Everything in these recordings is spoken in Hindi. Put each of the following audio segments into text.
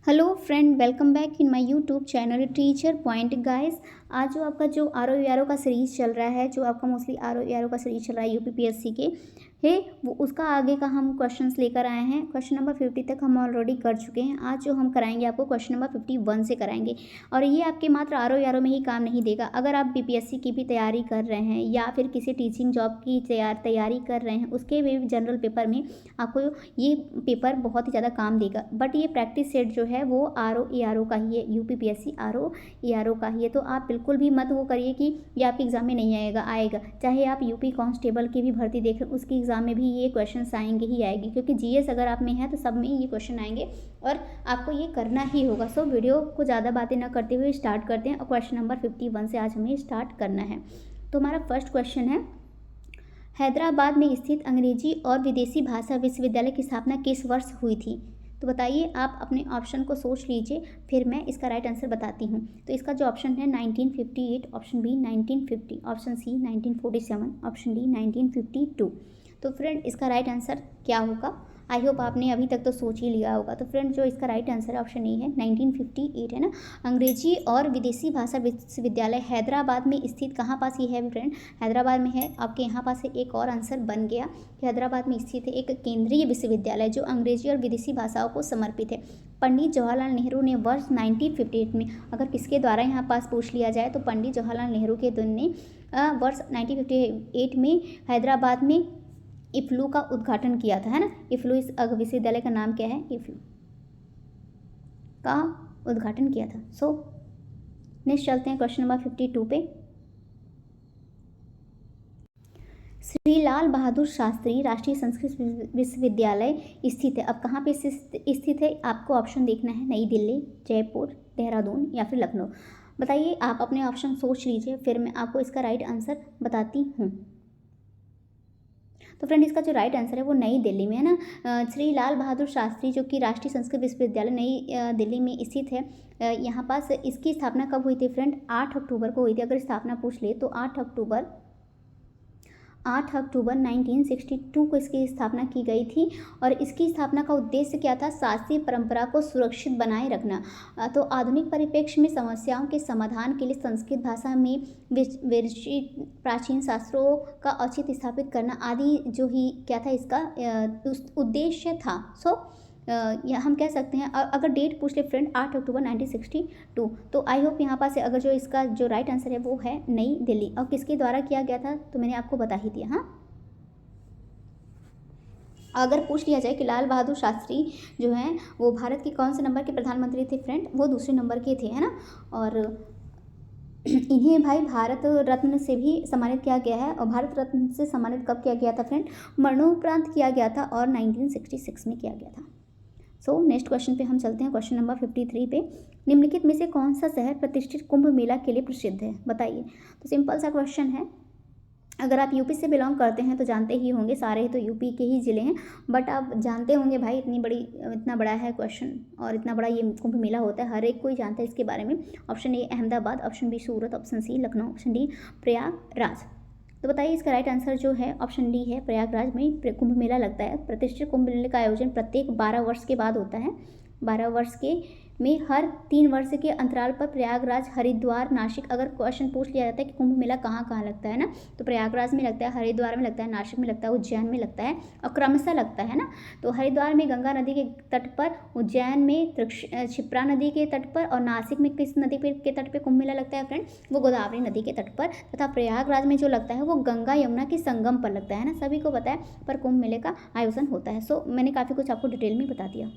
Hello friend, welcome back in my YouTube channel teacher point guys. आज जो आपका जो आर ओ का सीरीज़ चल रहा है, जो आपका मोस्टली आर ओ का सीरीज़ चल रहा है यूपीपीएससी के है, वो उसका आगे का हम क्वेश्चंस लेकर आए हैं। क्वेश्चन नंबर 50 तक हम ऑलरेडी कर चुके हैं। आज जो हम कराएंगे आपको क्वेश्चन नंबर 51 से कराएंगे। और ये आपके मात्र आर ओ में ही काम नहीं देगा। अगर आप बीपीएससी की भी तैयारी कर रहे हैं या फिर किसी टीचिंग जॉब की तैयारी कर रहे हैं, उसके भी जनरल पेपर में आपको ये पेपर बहुत ही ज़्यादा काम देगा। बट ये प्रैक्टिस सेट जो है वो आर ओ का ही है, यूपीपीएससी आर ओ का ही है। तो आप बिल्कुल भी मत वो करिए कि ये आपके एग्ज़ाम में नहीं आएगा। चाहे आप यूपी कांस्टेबल की भी भर्ती देख रहे हैं, उसके एग्ज़ाम में भी ये क्वेश्चन आएंगे ही आएंगे, क्योंकि जीएस अगर आप में है तो सब में ये क्वेश्चन आएंगे और आपको ये करना ही होगा। सो वीडियो को ज़्यादा बातें ना करते हुए स्टार्ट करते हैं और क्वेश्चन नंबर 51 से आज हमें स्टार्ट करना है। तो हमारा फर्स्ट क्वेश्चन है, हैदराबाद में स्थित अंग्रेजी और विदेशी भाषा विश्वविद्यालय की स्थापना किस वर्ष हुई थी? तो बताइए, आप अपने ऑप्शन को सोच लीजिए, फिर मैं इसका राइट आंसर बताती हूँ। तो इसका जो ऑप्शन है 1958, option B 1950, option C 1947, option D 1952। तो फ्रेंड, इसका राइट आंसर क्या होगा? आई होप आपने अभी तक तो सोच ही लिया होगा। तो फ्रेंड, जो इसका राइट आंसर है ऑप्शन ए है 1958 है ना। अंग्रेजी और विदेशी भाषा विश्वविद्यालय हैदराबाद में स्थित कहाँ पास ये है फ्रेंड? हैदराबाद में है। आपके यहाँ पास से एक और आंसर बन गया कि हैदराबाद में स्थित है एक केंद्रीय विश्वविद्यालय जो अंग्रेजी और विदेशी भाषाओं को समर्पित है। पंडित जवाहरलाल नेहरू ने वर्ष 1958 में, अगर किसके द्वारा यहाँ पास पूछ लिया जाए तो पंडित जवाहरलाल नेहरू के ने वर्ष 1958 में हैदराबाद में इफ्लू का उद्घाटन किया था, है ना। इफ्लू इस विश्वविद्यालय का नाम क्या है? इफ्लू का उद्घाटन किया था। सो नेक्स्ट चलते हैं क्वेश्चन नंबर 52 पे। श्री लाल बहादुर शास्त्री राष्ट्रीय संस्कृत विश्वविद्यालय स्थित है। अब कहाँ पे स्थित है? आपको ऑप्शन देखना है, नई दिल्ली, जयपुर, देहरादून या फिर लखनऊ। बताइए, आप अपने ऑप्शन सोच लीजिए, फिर मैं आपको इसका राइट आंसर बताती हूँ। तो फ्रेंड, इसका जो राइट आंसर है वो नई दिल्ली में है ना। श्री लाल बहादुर शास्त्री जो कि राष्ट्रीय संस्कृत विश्वविद्यालय नई दिल्ली में स्थित है। यहाँ पास इसकी स्थापना कब हुई थी फ्रेंड? 8 अक्टूबर को हुई थी। अगर स्थापना पूछ ले तो 8 अक्टूबर 1962 को इसकी स्थापना की गई थी। और इसकी स्थापना का उद्देश्य क्या था? शास्त्रीय परंपरा को सुरक्षित बनाए रखना। तो आधुनिक परिप्रेक्ष्य में समस्याओं के समाधान के लिए संस्कृत भाषा में विरचित प्राचीन शास्त्रों का औचित्य स्थापित करना आदि जो ही क्या था इसका उद्देश्य था। या हम कह सकते हैं, अगर डेट पूछ ले फ्रेंड 8 अक्टूबर 1962, तो आई होप यहाँ पास अगर जो इसका जो राइट आंसर है वो है नई दिल्ली। और किसके द्वारा किया गया था तो मैंने आपको बता ही दिया। हाँ, अगर पूछ लिया जाए कि लाल बहादुर शास्त्री जो हैं वो भारत के कौन से नंबर के प्रधानमंत्री थे फ्रेंड? वो दूसरे नंबर के थे, है ना। और इन्हें भाई भारत रत्न से भी सम्मानित किया गया है। और भारत रत्न से सम्मानित कब किया गया था फ्रेंड? मरणोपरांत किया गया था और 1966 में किया गया था। सो नेक्स्ट क्वेश्चन पे हम चलते हैं, क्वेश्चन नंबर 53 पे। निम्नलिखित में से कौन सा शहर प्रतिष्ठित कुंभ मेला के लिए प्रसिद्ध है? बताइए। तो सिंपल सा क्वेश्चन है। अगर आप यूपी से बिलोंग करते हैं तो जानते ही होंगे, सारे तो यूपी के ही ज़िले हैं। बट आप जानते होंगे भाई, इतना बड़ा है क्वेश्चन और इतना बड़ा ये कुंभ मेला होता है, हर एक कोई जानता है इसके बारे में। Option A Ahmedabad, option B Surat, option C Lucknow, option D Prayagraj. तो बताइए, इसका राइट आंसर जो है ऑप्शन डी है, प्रयागराज में कुंभ मेला लगता है। प्रतिष्ठित कुंभ मेले का आयोजन प्रत्येक 12 वर्ष के बाद होता है। 12 वर्ष के में हर 3 वर्ष के अंतराल पर प्रयागराज, हरिद्वार, नासिक, अगर क्वेश्चन पूछ लिया जाता है कि कुंभ मेला कहाँ कहाँ लगता है ना, तो प्रयागराज में लगता है, हरिद्वार में लगता है, नासिक में लगता है, उज्जैन में लगता है और क्रमशः लगता है ना। तो हरिद्वार में गंगा नदी के तट पर, उज्जैन में क्षिप्रा नदी के तट पर और नासिक में किस नदी के तट पर कुंभ मेला लगता है फ्रेंड? वो गोदावरी नदी के तट पर। तथा प्रयागराज में जो लगता है वो गंगा यमुना के संगम पर लगता है ना। सभी को पता है पर कुंभ मेले का आयोजन होता है। सो मैंने काफ़ी कुछ आपको डिटेल में बता दिया।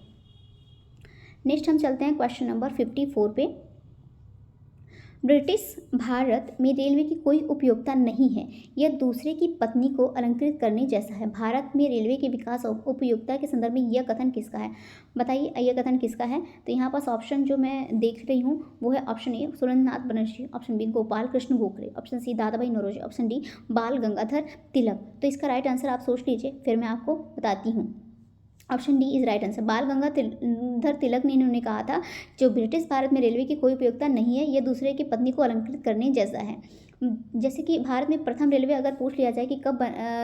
नेक्स्ट हम चलते हैं क्वेश्चन नंबर 54 पे। ब्रिटिश भारत में रेलवे की कोई उपयोगिता नहीं है, यह दूसरे की पत्नी को अलंकृत करने जैसा है। भारत में रेलवे के विकास और उपयोगिता के संदर्भ में यह कथन किसका है? बताइए, यह कथन किसका है? तो यहाँ पास ऑप्शन जो मैं देख रही हूँ वो है option A Surendranath Banerjee, option B Gopal Krishna Gokhale, option C Dadabhai Naoroji, option D Bal Gangadhar तिलक। तो इसका राइट आंसर आप सोच लीजिए, फिर मैं आपको बताती हूँ। Option D is right answer. बाल गंगाधर तिलक ने इन्होंने कहा था जो ब्रिटिश भारत में रेलवे की कोई उपयोगिता नहीं है, यह दूसरे की पत्नी को अलंकृत करने जैसा है। जैसे कि भारत में प्रथम रेलवे अगर पूछ लिया जाए कि कब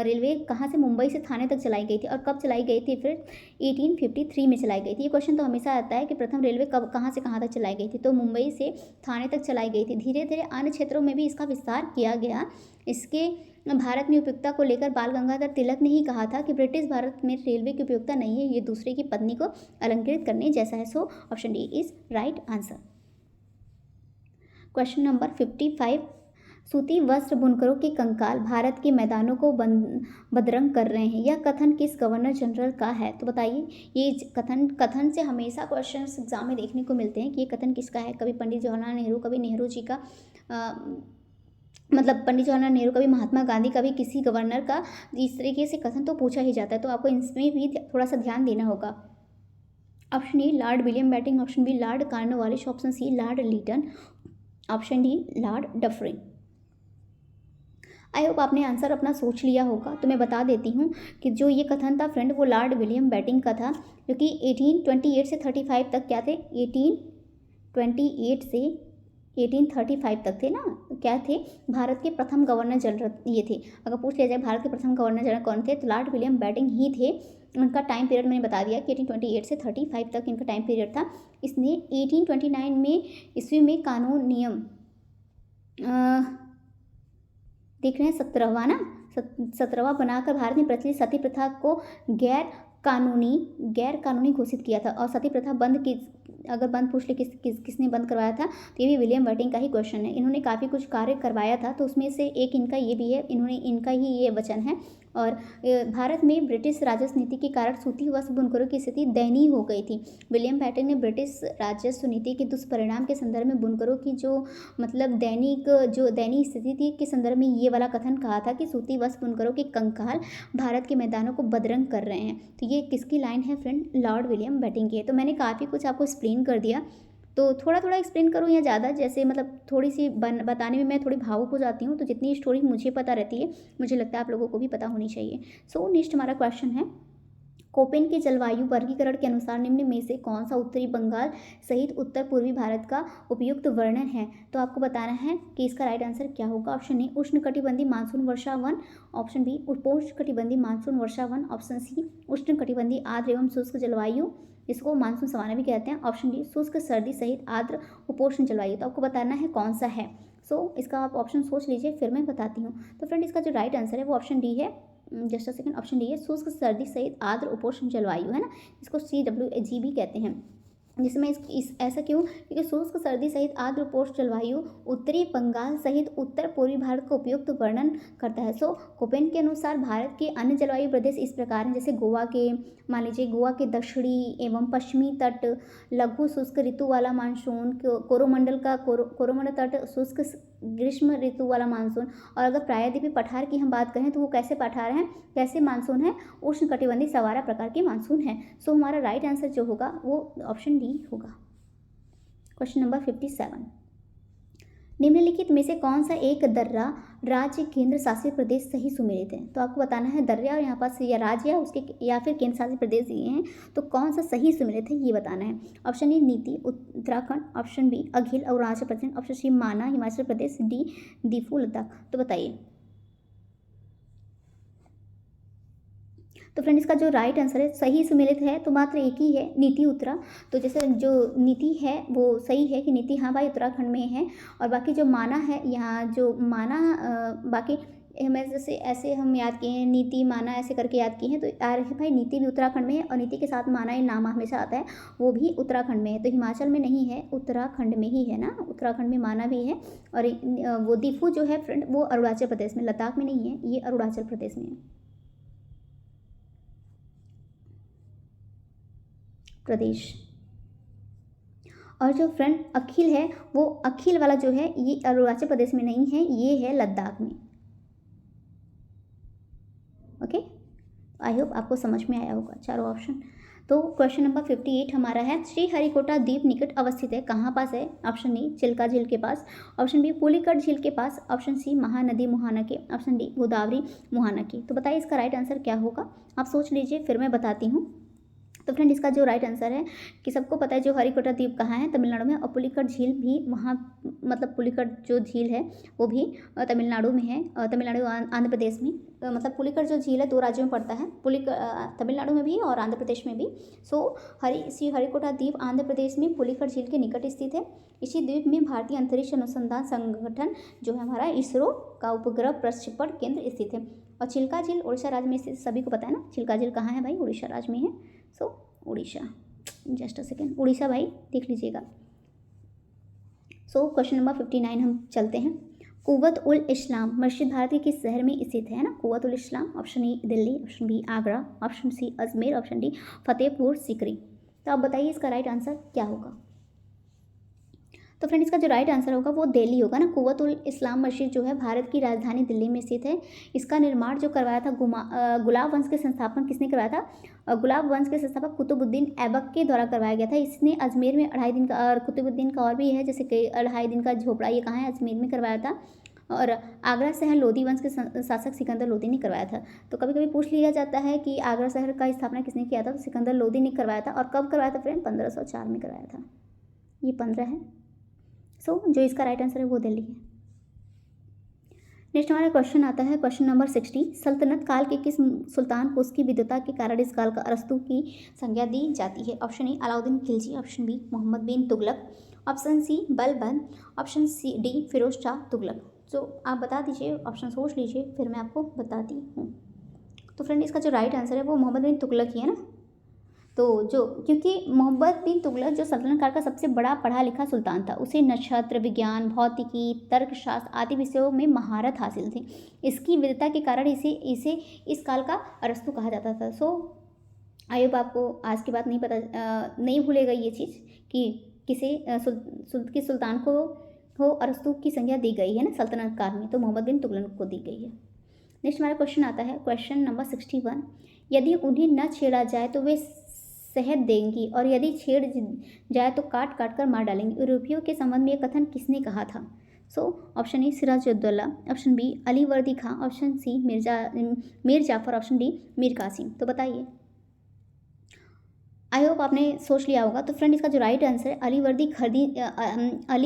रेलवे कहाँ से मुंबई से थाने तक चलाई गई थी और कब चलाई गई थी, फिर 1853 में चलाई गई थी। ये क्वेश्चन तो हमेशा आता है कि प्रथम रेलवे कब कहाँ से कहाँ तक चलाई गई थी, तो मुंबई से थाने तक चलाई गई थी। धीरे धीरे अन्य क्षेत्रों में भी इसका विस्तार किया गया। इसके भारत में उपयुक्तता को लेकर बाल गंगाधर तिलक ने ही कहा था कि ब्रिटिश भारत में रेलवे की उपयुक्तता नहीं है, ये दूसरे की पत्नी को अलंकृत करने जैसा है। So option D is right answer. Question number 55, सूती वस्त्र बुनकरों के कंकाल भारत के मैदानों को बदरंग कर रहे हैं, यह कथन किस गवर्नर जनरल का है? तो बताइए, ये कथन से हमेशा क्वेश्चन एग्जाम में देखने को मिलते हैं कि ये कथन किसका है। कभी पंडित जवाहरलाल नेहरू, कभी नेहरू जी का, मतलब पंडित जवाहरलाल नेहरू, कभी महात्मा गांधी, कभी किसी गवर्नर का। इस तरीके से कथन तो पूछा ही जाता है, तो आपको इसमें भी थोड़ा सा ध्यान देना होगा। Option A Lord William Bentinck, option B Lord Cornwallis, option C Lord Lytton, option D Lord Dufferin. I hope आपने आंसर अपना सोच लिया होगा। तो मैं बता देती हूँ कि जो ये कथन था फ्रेंड, वो लॉर्ड विलियम बेंटिंक का था, जो कि 1828 से 35 तक क्या थे, 1828 से 1835 तक थे ना, क्या थे, भारत के प्रथम गवर्नर जनरल ये थे। अगर पूछ लिया जाए भारत के प्रथम गवर्नर जनरल कौन थे, तो लॉर्ड विलियम बेंटिंक ही थे। उनका टाइम पीरियड मैंने बता दिया कि 1828 से 35 तक इनका टाइम पीरियड था। इसने 1829 में ईस्वी में कानून नियम देख रहे हैं 17वां ना, 17वां बनाकर भारत में प्रचलित सती प्रथा को गैर कानूनी घोषित किया था। और सती प्रथा अगर बंद पूछ ले किसने बंद करवाया था, तो ये भी विलियम बेंटिंक का ही क्वेश्चन है। इन्होंने काफ़ी कुछ कार्य करवाया था, तो उसमें से एक इनका ये भी है, इनका ही ये वचन है। और भारत में ब्रिटिश राजस्व नीति के कारण सूती वस्त्र बुनकरों की स्थिति दयनीय हो गई थी। विलियम बेंटिंक ने ब्रिटिश राजस्व नीति के दुष्परिणाम के संदर्भ में बुनकरों की जो मतलब दयनीय स्थिति थी के संदर्भ में ये वाला कथन कहा था कि सूती वस्त्र बुनकरों के कंकाल भारत के मैदानों को बदरंग कर रहे हैं। तो ये किसकी लाइन है फ्रेंड, लॉर्ड विलियम बेंटिंक की है। तो मैंने काफ़ी कुछ आपको एक्सप्लेन कर दिया, तो थोड़ा थोड़ा एक्सप्लेन करूँ या ज़्यादा, जैसे मतलब थोड़ी सी बताने में मैं थोड़ी भावुक हो जाती हूँ, तो जितनी स्टोरी मुझे पता रहती है मुझे लगता है आप लोगों को भी पता होनी चाहिए। सो नेक्स्ट हमारा क्वेश्चन है, कोपेन के जलवायु वर्गीकरण के अनुसार निम्न में से कौन सा उत्तरी बंगाल सहित उत्तर पूर्वी भारत का उपयुक्त वर्णन है? तो आपको बताना है कि इसका राइट आंसर क्या होगा। ऑप्शन ए उष्णकटिबंधीय मानसून वर्षा वन, ऑप्शन बी उपोष्णकटिबंधीय मानसून वर्षा वन, ऑप्शन सी उष्णकटिबंधीय आर्द्र एवं शुष्क जलवायु, इसको मानसून सवाना भी कहते हैं, ऑप्शन डी शुष्क सर्दी सहित आर्द्र उपोष्ण जलवायु। तो आपको बताना है कौन सा है। सो इसका आप ऑप्शन सोच लीजिए, फिर मैं बताती हूँ। तो फ्रेंड इसका जो राइट आंसर है वो ऑप्शन डी है, just a second, option D है शुष्क सर्दी सहित आर्द्र उपोष्ण जलवायु, है ना, इसको CWG भी कहते हैं। जिसमें ऐसा क्यों, क्योंकि शुष्क सर्दी सहित आर्द्र उपोष्ण जलवायु उत्तरी बंगाल सहित उत्तर पूर्वी भारत को उपयुक्त वर्णन करता है। सो कोपेन के अनुसार भारत के अन्य जलवायु प्रदेश इस प्रकार हैं, जैसे गोवा के, मान लीजिए गोवा के दक्षिणी एवं पश्चिमी तट लघु शुष्क ऋतु वाला मानसून, कोरोमंडल तट शुष्क ग्रीष्म ऋतु वाला मानसून, और अगर प्रायद्वीपीय पठार की हम बात करें तो वो कैसे पठार हैं, कैसे मानसून है, उष्णकटिबंधीय सवारा प्रकार के मानसून है। सो हमारा राइट आंसर जो होगा वो ऑप्शन डी होगा। क्वेश्चन नंबर 57, निम्नलिखित में से कौन सा एक दर्रा राज्य केंद्र शासित प्रदेश सही सुमेलित है? तो आपको बताना है दर्रा और यहाँ पास या राज्य या फिर केंद्र शासित प्रदेश दिए हैं, तो कौन सा सही सुमेलित है ये बताना है। ऑप्शन ए नीति Uttarakhand, option B अघिल Arunachal Pradesh, option C माना हिमाचल प्रदेश, डी दीफू लद्दाख। तो बताइए। तो फ्रेंड इसका जो राइट आंसर है सही सुमेलित है तो मात्र एक ही है, नीति उत्तरा। तो जैसे जो नीति है वो सही है कि नीति हाँ भाई उत्तराखंड में है, और बाकी जो माना है यहाँ जो माना बाकी हमें जैसे ऐसे हम याद किए हैं, नीति माना ऐसे करके याद किए हैं, तो आ रहे भाई नीति भी उत्तराखंड में है, और नीति के साथ माना ये नाम हमेशा आता है, वो भी उत्तराखंड में है। तो हिमाचल में नहीं है, उत्तराखंड में ही है ना, उत्तराखंड में माना भी है। और वो दीफू जो है फ्रेंड वो अरुणाचल प्रदेश में, लद्दाख में नहीं है, ये अरुणाचल प्रदेश में है प्रदेश। और जो फ्रेंड अखिल है वो अखिल वाला जो है ये अरुणाचल प्रदेश में नहीं है, ये है लद्दाख में। ओके, आई होप आपको समझ में आया होगा चारों ऑप्शन। तो क्वेश्चन नंबर 58 हमारा है, श्रीहरिकोटा द्वीप निकट अवस्थित है, कहाँ पास है? ऑप्शन ए चिल्का झील के पास, ऑप्शन बी पुलिकट झील के पास, ऑप्शन सी महानदी मुहाना के, ऑप्शन डी गोदावरी मुहाना की। तो बताइए इसका राइट आंसर क्या होगा, आप सोच लीजिए फिर मैं बताती हूँ। तो फ्रेंड इसका जो राइट आंसर है कि सबको पता है जो हरिकोटा द्वीप कहाँ है, तमिलनाडु में, और पुलिकट झील भी वहाँ, मतलब पुलिकट जो झील है वो भी तमिलनाडु में है, तमिलनाडु आंध्र प्रदेश में। मतलब पुलिकट जो झील है 2 राज्यों में पड़ता है, तमिलनाडु में भी और आंध्र प्रदेश में भी। सो श्री हरिकोटा द्वीप आंध्र प्रदेश में पुलिकट झील के निकट स्थित है। इसी द्वीप में भारतीय अंतरिक्ष अनुसंधान संगठन जो है हमारा इसरो का उपग्रह प्रक्षेपण केंद्र स्थित है। और चिल्का झील उड़ीसा राज्य में स्थित, सभी को पता है ना चिल्का झील कहाँ है भाई, उड़ीसा राज्य में है। सो Orissa, just a second, Orissa भाई देख लीजिएगा। सो क्वेश्चन नंबर 59 हम चलते हैं। कुव्वत उल इस्लाम मस्जिद भारत के किस शहर में स्थित है ना, Quwwat ul Islam. Option A Delhi, option B Agra, option C Ajmer, option D Fatehpur Sikri. तो आप बताइए इसका राइट आंसर क्या होगा। तो फ्रेंड इसका जो राइट आंसर होगा वो दिल्ली होगा ना। कुव्वत उल इस्लाम मस्जिद जो है भारत की राजधानी दिल्ली में स्थित है। इसका निर्माण जो करवाया था गुलाब वंश के संस्थापन किसने करवाया था, गुलाब वंश के संस्थापक कुतुबुद्दीन ऐबक के द्वारा करवाया गया था। इसने अजमेर में 2.5 दिन का, और कुतुबुद्दीन का और भी है जैसे कि 2.5 दिन का झोपड़ा, ये कहाँ है, अजमेर में करवाया था। और आगरा शहर लोधी वंश के शासक सिकंदर लोधी ने करवाया था। तो कभी कभी पूछ लिया जाता है कि आगरा शहर का स्थापना किसने किया था, तो सिकंदर लोधी ने करवाया था। और कब करवाया था फ्रेंड, 1504 में करवाया था। ये 15 है। सो जो इसका राइट आंसर है वो दिल्ली है। नेक्स्ट हमारा क्वेश्चन आता है क्वेश्चन नंबर 60। सल्तनत काल के किस सुल्तान को उसकी विद्वता के कारण इस काल का अरस्तु की संज्ञा दी जाती है। Option A Alauddin Khilji, option B Mohammad bin Tughlaq, option C Balban, option C D Firoz Shah Tughlaq. तो आप बता दीजिए, ऑप्शन सोच लीजिए, फिर मैं आपको बताती हूँ। तो फ्रेंड इसका जो राइट आंसर है वो मोहम्मद बिन तुगलक ही है ना। तो जो, क्योंकि मोहम्मद बिन तुगलक जो सल्तनत काल का सबसे बड़ा पढ़ा लिखा सुल्तान था, उसे नक्षत्र विज्ञान, भौतिकी, तर्कशास्त्र आदि विषयों में महारत हासिल थी। इसकी विद्वता के कारण इसे इस काल का अरस्तु कहा जाता था। सो आई होप आपको आज की बात नहीं भूलेगा ये चीज़ कि किस सुल्तान को अरस्तु की संज्ञा दी गई है ना सल्तनत काल में, तो मोहम्मद बिन तुगलक को दी गई है। नेक्स्ट हमारा क्वेश्चन आता है क्वेश्चन नंबर 61। यदि उन्हें न छेड़ा जाए तो वे शहद देंगी, और यदि छेड़ जाए तो काट काट कर मार डालेंगी। यूरोपियों के संबंध में यह कथन किसने कहा था। So option A Sirajuddaula, option B Ali Vardi Khan, option C Mir Jafar, option D Mir Qasim. तो बताइए, आई होप आपने सोच लिया होगा। तो फ्रेंड इसका जो राइट आंसर है अली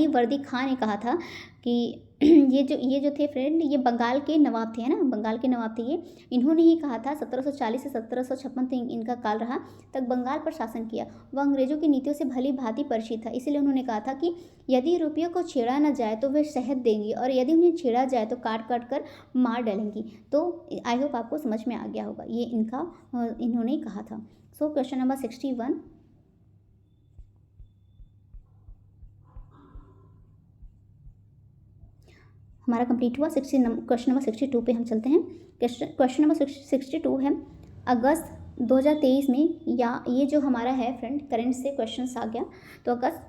वर्दी खां ने कहा था कि ये जो थे फ्रेंड, ये बंगाल के नवाब थे, है ना, बंगाल के नवाब थे ये। इन्होंने ही कहा था 1740 से 1756 तक इनका काल रहा, तक बंगाल पर शासन किया। वह अंग्रेजों की नीतियों से भली भांति परिचित था, इसलिए उन्होंने कहा था कि यदि यूरोपियों को छेड़ा न जाए तो वे शहद देंगी, और यदि उन्हें छेड़ा जाए तो काट काट कर मार डालेंगी। तो आई होप आपको समझ में आ गया होगा, ये इन्होंने कहा था। सो क्वेश्चन नंबर 61 हमारा कंप्लीट हुआ। क्वेश्चन नंबर 62 पे हम चलते हैं। क्वेश्चन नंबर 62 है अगस्त 2023 में, या ये जो हमारा है फ्रेंड करंट से क्वेश्चन आ गया, तो अगस्त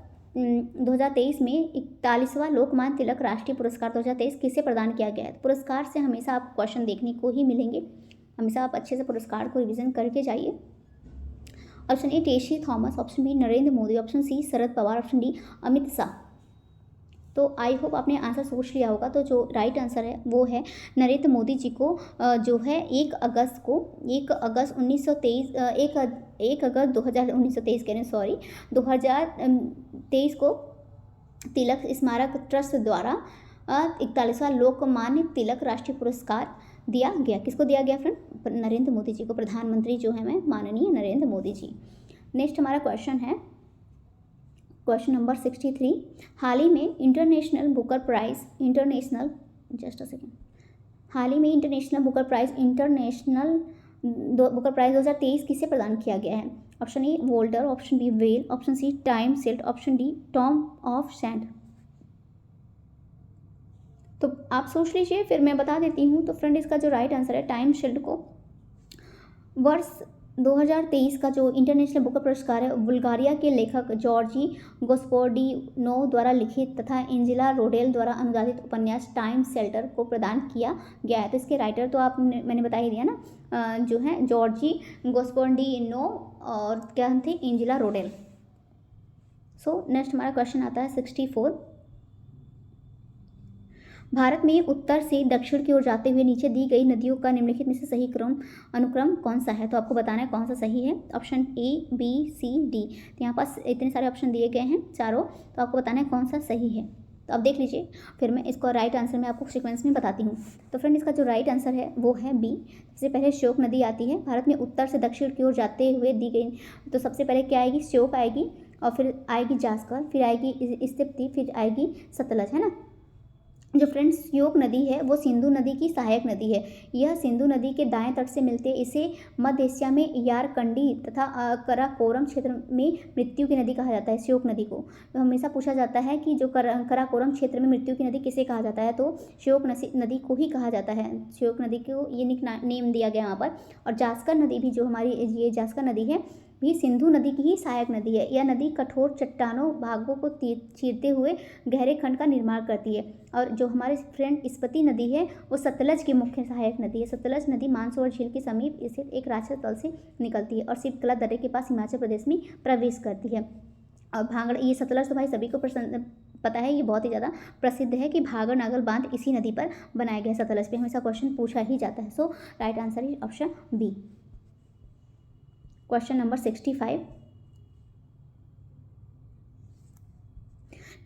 2023 में 41वां लोकमान्य तिलक राष्ट्रीय पुरस्कार 2023 किसे प्रदान किया गया है। पुरस्कार से हमेशा आप क्वेश्चन देखने को ही मिलेंगे, हमेशा आप अच्छे से पुरस्कार को रिविजन करके जाइए। Option A Tessy Thomas, option B Narendra Modi, option C Sharad Pawar, option D Amit Shah. तो आई होप आपने आंसर सोच लिया होगा। तो जो राइट आंसर है वो है नरेंद्र मोदी जी को जो है 1 अगस्त 2023 को तिलक स्मारक ट्रस्ट द्वारा 41वां लोकमान्य तिलक राष्ट्रीय पुरस्कार दिया गया। किसको दिया गया फ्रेंड, नरेंद्र मोदी जी को, प्रधानमंत्री जो है माननीय नरेंद्र मोदी जी। नेक्स्ट हमारा क्वेश्चन है क्वेश्चन नंबर 63। हाल ही में इंटरनेशनल बुकर प्राइज 2023 किसे प्रदान किया गया है। Option A Voltaire, option B well, option C time shelter, option D tomb of sand. तो आप सोच लीजिए, फिर मैं बता देती हूँ। तो फ्रेंड इसका जो राइट आंसर है टाइम शील्ड को वर्ष 2023 का जो इंटरनेशनल बुकर पुरस्कार है बुल्गारिया के लेखक जॉर्जी गोस्पोडिनो द्वारा लिखित तथा एंजेला रोडेल द्वारा अनुवादित उपन्यास टाइम शेल्टर को प्रदान किया गया है। तो इसके राइटर तो मैंने बता ही दिया ना, जो है जॉर्जी गोस्पोडिनो और क्या थे एंजेला रोडेल। सो नेक्स्ट हमारा क्वेश्चन आता है 64। भारत में उत्तर से दक्षिण की ओर जाते हुए नीचे दी गई नदियों का निम्नलिखित में से सही अनुक्रम कौन सा है। तो आपको बताना है कौन सा सही है। Option A B C D। तो यहाँ पास इतने सारे ऑप्शन दिए गए हैं चारों, तो आपको बताना है कौन सा सही है। तो अब देख लीजिए, फिर मैं इसको राइट आंसर में आपको सीक्वेंस में बताती हूँ। तो फ्रेंड इसका जो राइट आंसर है वो है बी। सबसे पहले श्योक नदी आती है, भारत में उत्तर से दक्षिण की ओर जाते हुए दी गई। तो सबसे पहले क्या आएगी, श्योक आएगी, और फिर आएगी जास्कर, फिर आएगी स्तिप्ति, फिर आएगी सतलज, है ना। जो फ्रेंड्स श्योक नदी है वो सिंधु नदी की सहायक नदी है। यह सिंधु नदी के दाएं तट से मिलते इसे मध्य एशिया में यारकंडी तथा कराकोरम क्षेत्र में मृत्यु की नदी कहा जाता है, श्योक नदी को। तो हमेशा पूछा जाता है कि जो कराकोरम क्षेत्र में मृत्यु की नदी किसे कहा जाता है, तो श्योक नदी को ही कहा जाता है। श्योक नदी को ये नेम दिया गया वहाँ पर। और जास्कर नदी भी, जो हमारी ये जास्कर नदी है, भी सिंधु नदी की ही सहायक नदी है। यह नदी कठोर चट्टानों भागों को चीरते हुए गहरे खंड का निर्माण करती है। और जो हमारे फ्रेंड स्पति नदी है वो सतलज की मुख्य सहायक नदी है। सतलज नदी मानसरोवर झील के समीप स्थित एक राक्षस तल से निकलती है और शिवकला दर्रे के पास हिमाचल प्रदेश में प्रवेश करती है। और भांगड़, ये सतलज तो भाई सभी को पता है, ये बहुत ही ज़्यादा प्रसिद्ध है कि भागड़ नागल बांध इसी नदी पर बनाया गया। सतलज पे हमेशा क्वेश्चन पूछा ही जाता है। So right answer is option B. Question number 65।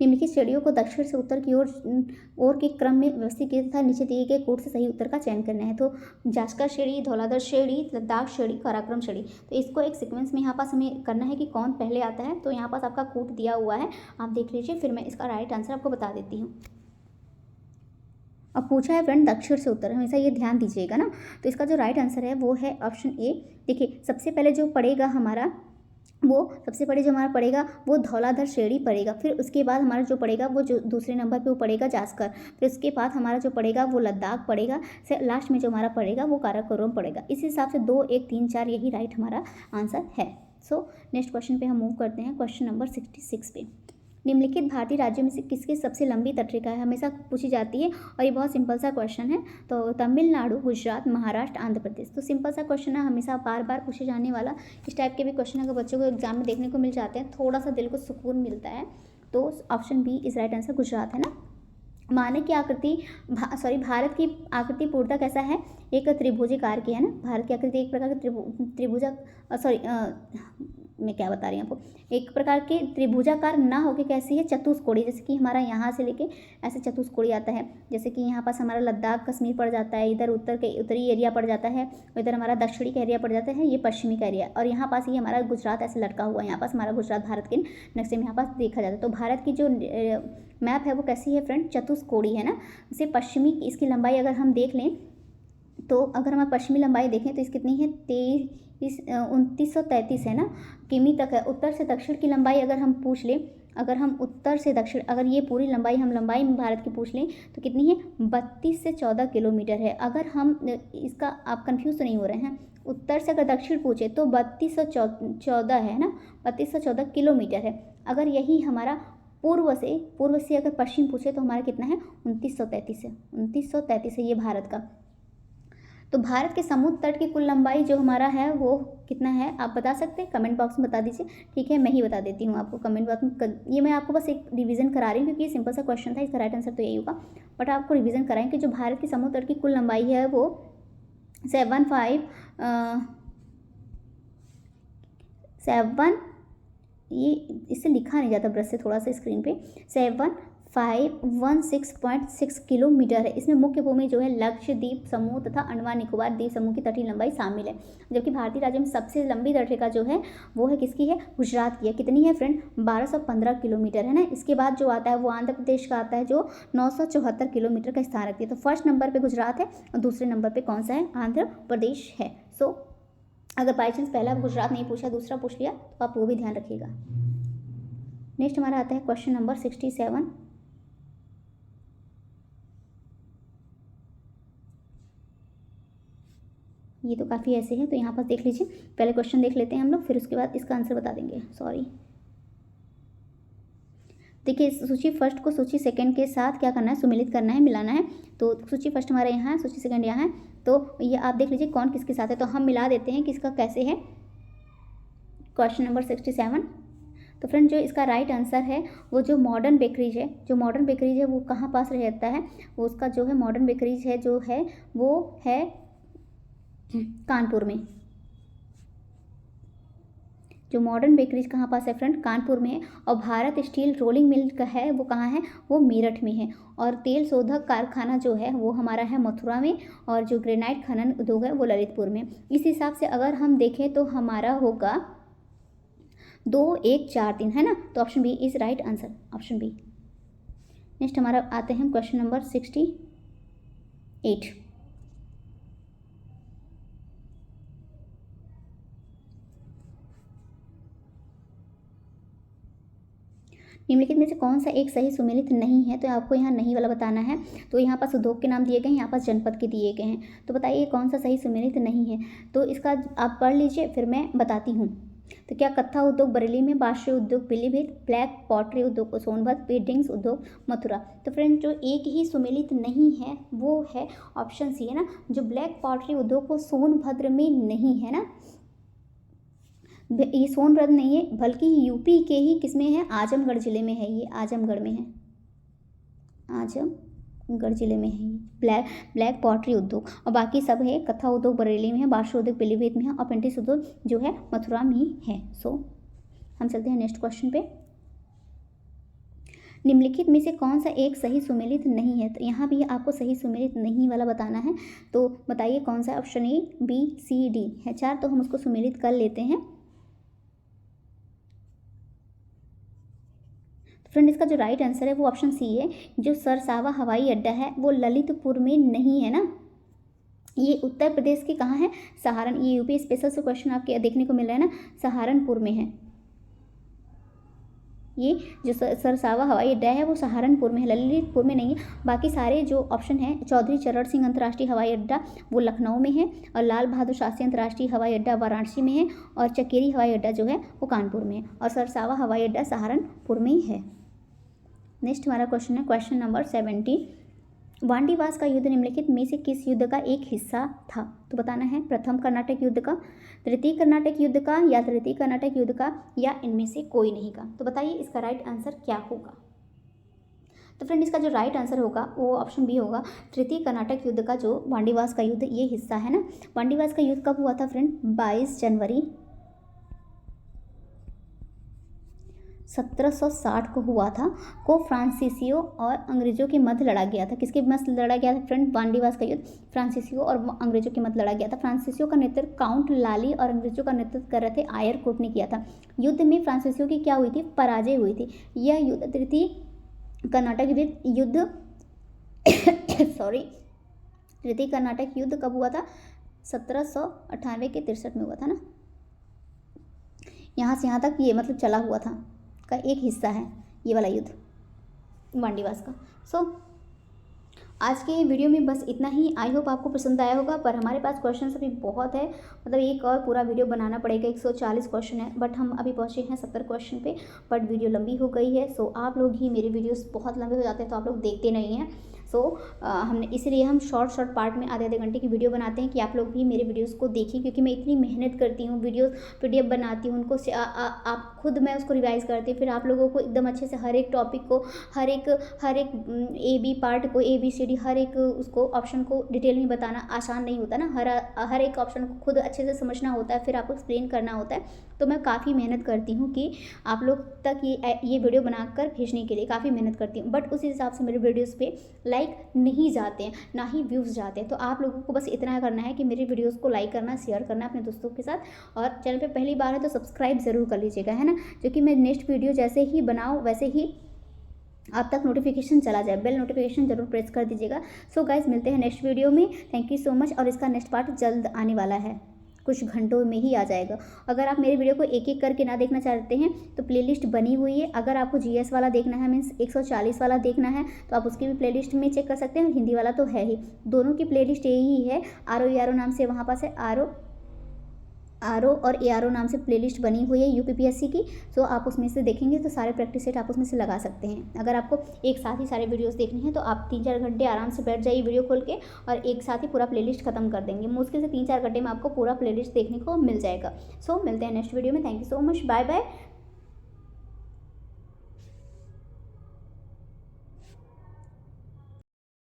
निम्नलिखित श्रेणियों को दक्षिण से उत्तर की ओर के क्रम में व्यवस्थित किया तथा नीचे दिए गए कोड से सही उत्तर का चयन करना है। तो जास्कर श्रेणी, धौलाधर श्रेणी, लद्दाख श्रेणी, काराकोरम श्रेणी। तो इसको एक सीक्वेंस में यहाँ पास हमें करना है कि कौन पहले आता है। तो यहाँ पास आपका कोड दिया हुआ है, आप देख लीजिए, फिर मैं इसका राइट आंसर आपको बता देती हूँ। अब पूछा है फ्रेंड दक्षिण से उत्तर, हमेशा ये ध्यान दीजिएगा ना। तो इसका जो राइट आंसर है वो है ऑप्शन ए। देखिए सबसे पहले जो पड़ेगा हमारा वो धौलाधर श्रेणी पड़ेगा। फिर उसके बाद हमारा जो पड़ेगा वो जो दूसरे नंबर पे वो पड़ेगा जास्कर। फिर उसके बाद हमारा जो पड़ेगा वो लद्दाख पड़ेगा। फिर लास्ट में जो हमारा पड़ेगा वो काराकोरम पड़ेगा। इस हिसाब से 2, 1, 3, 4 यही राइट हमारा आंसर है। सो नेक्स्ट क्वेश्चन पे हम मूव करते हैं, क्वेश्चन नंबर 66 पे। निम्नलिखित भारतीय राज्यों में से किसकी सबसे लंबी तटरेखा है, हमेशा पूछी जाती है और ये बहुत सिंपल सा क्वेश्चन है। तो तमिलनाडु, गुजरात, महाराष्ट्र, आंध्र प्रदेश। तो सिंपल सा क्वेश्चन है, हमेशा बार बार पूछे जाने वाला। इस टाइप के भी क्वेश्चन अगर बच्चों को एग्जाम में देखने को मिल जाते हैं, थोड़ा सा दिल को सुकून मिलता है। तो option B is right answer, Gujarat, है ना। मानक की आकृति भारत की आकृति पूर्णतः कैसा है, एक त्रिभुजाकार की, है ना। भारत की आकृति एक प्रकार की मैं क्या बता रही हूँ आपको, एक प्रकार के त्रिभुजाकार ना होके कैसी है, चतुष्कोणीय। जैसे कि हमारा यहाँ से लेके ऐसे चतुष्कोणीय आता है। जैसे कि यहाँ पास हमारा लद्दाख कश्मीर पड़ जाता है, इधर उत्तरी एरिया पड़ जाता है, और इधर हमारा दक्षिणी का एरिया पड़ जाता है, ये पश्चिमी का एरिया। और यहाँ पास ये हमारा गुजरात ऐसे लटका हुआ है। यहाँ पास हमारा गुजरात भारत के नक्शे में यहाँ पास देखा जाता है। तो भारत की जो मैप है वो कैसी है फ्रेंड, चतुष्कोणीय, है ना। इसे पश्चिमी, इसकी लंबाई अगर हम देख लें, तो अगर हम पश्चिमी लंबाई देखें तो इस कितनी है, 2933 है ना, किमी तक है। उत्तर से दक्षिण की लंबाई अगर हम पूछ लें, अगर हम उत्तर से दक्षिण, अगर ये पूरी लंबाई हम लंबाई में भारत की पूछ लें तो कितनी है, 32 से 14 किलोमीटर है। अगर हम इसका, आप कंफ्यूज तो नहीं हो रहे हैं, उत्तर से अगर दक्षिण पूछे तो 3214 है ना, 3214 किलोमीटर है। अगर यही हमारा पूर्व से अगर पश्चिम पूछे तो हमारा कितना है, 2933 है। 2933 है ये भारत का। तो भारत के समुद्र तट की कुल लंबाई जो हमारा है वो कितना है, आप बता सकते हैं, कमेंट बॉक्स में बता दीजिए। ठीक है, मैं ही बता देती हूँ आपको कमेंट बॉक्स में। ये मैं आपको बस एक रिवीजन करा रही हूँ क्योंकि ये सिंपल सा क्वेश्चन था, इसका राइट आंसर तो यही होगा, बट आपको रिवीजन कराएं कि जो भारत के समुद्र तट की कुल लंबाई है वो 7 ये इससे लिखा नहीं जाता ब्रश से, थोड़ा सा स्क्रीन पे 7516.6 किलोमीटर है। इसमें मुख्य भूमि जो है लक्षद्वीप समूह तथा अंडमान निकोबार द्वीप समूह की तटीय लंबाई शामिल है। जबकि भारतीय राज्य में सबसे लंबी तटरेखा जो है वो है किसकी है, गुजरात की है। कितनी है फ्रेंड, 1215 किलोमीटर, है ना। इसके बाद जो आता है वो आंध्र प्रदेश का आता है जो 974 किलोमीटर का स्थान रखती है। तो फर्स्ट नंबर पर गुजरात है और दूसरे नंबर पर कौन सा है, आंध्र प्रदेश है। सो अगर बाई चांस पहला गुजरात नहीं पूछा, दूसरा पूछ लिया तो आप वो भी ध्यान रखिएगा। नेक्स्ट हमारा आता है क्वेश्चन नंबर 67। ये तो काफ़ी ऐसे हैं, तो यहाँ पर देख लीजिए, पहले क्वेश्चन देख लेते हैं हम लोग, फिर उसके बाद इसका आंसर बता देंगे। सॉरी, देखिए सूची फर्स्ट को सूची सेकंड के साथ क्या करना है, सुमिलित करना है, मिलाना है। तो सूची फर्स्ट हमारे यहाँ है, सूची सेकंड यहाँ है। तो ये आप देख लीजिए कौन किसके साथ है, तो हम मिला देते हैं किसका कैसे है। क्वेश्चन नंबर 67, तो फ्रेंड जो इसका राइट आंसर है वो जो मॉडर्न बेकरीज है, जो मॉडर्न बेकरीज है वो कहाँ पास रहता है, वो उसका जो है मॉडर्न बेकरीज है जो है वो है कानपुर में। जो मॉडर्न बेकरीज कहाँ पास है फ्रेंड, कानपुर में है। और भारत स्टील रोलिंग मिल का है वो कहाँ है, वो मेरठ में है। और तेल शोधक कारखाना जो है वो हमारा है मथुरा में। और जो ग्रेनाइट खनन उद्योग है वो ललितपुर में। इस हिसाब से अगर हम देखें तो हमारा होगा 2 1 4 3, है ना। तो option B is right answer, option B. Next हमारा आते हैं क्वेश्चन नंबर 68। निम्नलिखित में से कौन सा एक सही सुमेलित नहीं है, तो आपको यहाँ नहीं वाला बताना है। तो यहाँ पास उद्योग के नाम दिए गए हैं, यहाँ पास जनपद के दिए गए हैं। तो बताइए कौन सा सही सुमेलित नहीं है। तो इसका आप पढ़ लीजिए फिर मैं बताती हूँ। तो क्या कत्था उद्योग बरेली में, बाँस उद्योग पीलीभीत, ब्लैक पॉटरी उद्योग सोनभद्र, पेंटिंग्स उद्योग मथुरा। तो फ्रेंड जो एक ही सुमेलित नहीं है वो है ऑप्शन सी, है ना। जो ब्लैक पॉटरी उद्योग वो सोनभद्र में नहीं है ना, ये सोनभद्र नहीं है, बल्कि यूपी के ही किस में है, आजमगढ़ जिले में है। ये आजमगढ़ में है, आजमगढ़ जिले में है ये ब्लैक पॉटरी उद्योग। और बाकी सब है, कत्था उद्योग बरेली में है, बाँस उद्योग पीलीभीत में है, और पेंटिंग्स उद्योग जो है मथुरा में ही है। सो हम चलते हैं नेक्स्ट क्वेश्चन पे। निम्नलिखित में से कौन सा एक सही सुमेलित नहीं है। तो यहाँ भी आपको सही सुमेलित नहीं वाला बताना है। तो बताइए कौन सा, option A B C D है 4, तो हम उसको सुमेलित कर लेते हैं। फ्रेंड इसका जो राइट आंसर है वो ऑप्शन सी है। जो सरसावा हवाई अड्डा है वो ललितपुर में नहीं है ना, ये उत्तर प्रदेश के कहाँ है, सहारन। ये यूपी स्पेशल से क्वेश्चन आपके देखने को मिल रहा है ना, सहारनपुर में है। ये जो सरसावा हवाई अड्डा है वो सहारनपुर में है, ललितपुर में नहीं है। बाकी सारे जो ऑप्शन है, चौधरी चरण सिंह अंतर्राष्ट्रीय हवाई अड्डा वो लखनऊ में है, और लाल बहादुर शास्त्री अंतर्राष्ट्रीय हवाई अड्डा वाराणसी में है, और चकेरी हवाई अड्डा जो है वो कानपुर में है, और सरसावा हवाई अड्डा सहारनपुर में ही है। नेक्स्ट हमारा क्वेश्चन है क्वेश्चन नंबर 17। वांडीवास का युद्ध निम्नलिखित में से किस युद्ध का एक हिस्सा था। तो बताना है प्रथम कर्नाटक युद्ध का, तृतीय कर्नाटक युद्ध का, या तृतीय कर्नाटक युद्ध का, या इनमें से कोई नहीं का। तो बताइए इसका राइट आंसर क्या होगा। तो फ्रेंड इसका जो राइट आंसर होगा वो ऑप्शन बी होगा, तृतीय कर्नाटक युद्ध का जो वांडीवास का युद्ध ये हिस्सा है ना। वांडीवास का युद्ध कब हुआ था फ्रेंड, 22 जनवरी 1760 को हुआ था। को फ्रांसीसियों और अंग्रेजों के मध्य लड़ा गया था। किसके मध्य लड़ा गया था फ्रेंड, वांडीवास का युद्ध फ्रांसीसियों और अंग्रेजों के मध्य लड़ा गया था। फ्रांसीसियों का नेतृत्व काउंट लाली और अंग्रेजों का नेतृत्व कर रहे थे आयर कोट ने किया था। युद्ध में फ्रांसीसियों की क्या हुई थी, पराजय हुई थी। यह युद्ध तृतीय कर्नाटक युद्ध सॉरी तृतीय कर्नाटक युद्ध कब हुआ था, 1798 के 63 में हुआ था ना। यहाँ से यहाँ तक ये मतलब चला हुआ था का एक हिस्सा है ये वाला युद्ध वांडीवास का। सो आज के वीडियो में बस इतना ही। आई होप आपको पसंद आया होगा, पर हमारे पास क्वेश्चन अभी बहुत है, मतलब एक और पूरा वीडियो बनाना पड़ेगा। 140 क्वेश्चन है, बट हम अभी पहुँचे हैं 70 क्वेश्चन पे, बट वीडियो लंबी हो गई है। सो आप लोग ही, मेरे वीडियोस बहुत लंबे हो जाते हैं तो आप लोग देखते नहीं हैं। सो हमने इसलिए हम शॉर्ट पार्ट में आधे घंटे की वीडियो बनाते हैं कि आप लोग भी मेरे वीडियोस को देखिए, क्योंकि मैं इतनी मेहनत करती हूँ, वीडियो PDF बनाती हूँ, उनको आप खुद मैं उसको रिवाइज़ करती हूँ, फिर आप लोगों को एकदम अच्छे से हर एक टॉपिक को, हर एक AB पार्ट को, ABCD हर एक उसको ऑप्शन को डिटेल में बताना आसान नहीं होता ना। हर एक ऑप्शन को खुद अच्छे से समझना होता है, फिर आपको एक्सप्लेन करना होता है। तो मैं काफ़ी मेहनत करती हूँ कि आप लोग तक ये वीडियो बनाकर भेजने के लिए काफ़ी मेहनत करती हूँ, बट उस हिसाब से मेरे वीडियोस पे लाइक नहीं जाते हैं, ना ही व्यूज़ जाते हैं। तो आप लोगों को बस इतना करना है कि मेरे वीडियोस को लाइक करना, शेयर करना अपने दोस्तों के साथ, और चैनल पे पहली बार है तो सब्सक्राइब ज़रूर कर लीजिएगा, है ना, क्योंकि मैं नेक्स्ट वीडियो जैसे ही बनाऊँ वैसे ही आप तक नोटिफिकेशन चला जाए। बेल नोटिफिकेशन जरूर प्रेस कर दीजिएगा। सो गाइज मिलते हैं नेक्स्ट वीडियो में। Thank you so much. और इसका नेक्स्ट पार्ट जल्द आने वाला है, कुछ घंटों में ही आ जाएगा। अगर आप मेरे वीडियो को एक एक करके ना देखना चाहते हैं तो प्लेलिस्ट बनी हुई है। अगर आपको GS वाला देखना है, मीन्स 140 वाला देखना है, तो आप उसकी भी प्लेलिस्ट में चेक कर सकते हैं। हिंदी वाला तो है ही, दोनों की प्लेलिस्ट यही है। RO नाम से वहाँ पास है, RO और ARO नाम से प्लेलिस्ट बनी हुई है UPPSC की। सो आप उसमें से देखेंगे तो सारे प्रैक्टिस सेट आप उसमें से लगा सकते हैं। अगर आपको एक साथ ही सारे वीडियोस देखने हैं तो आप 3-4 घंटे आराम से बैठ जाइए वीडियो खोल के, और एक साथ ही पूरा प्लेलिस्ट खत्म कर देंगे। मुश्किल से 3-4 घंटे में आपको पूरा प्लेलिस्ट देखने को मिल जाएगा। सो मिलते हैं नेक्स्ट वीडियो में। Thank you so much, bye bye.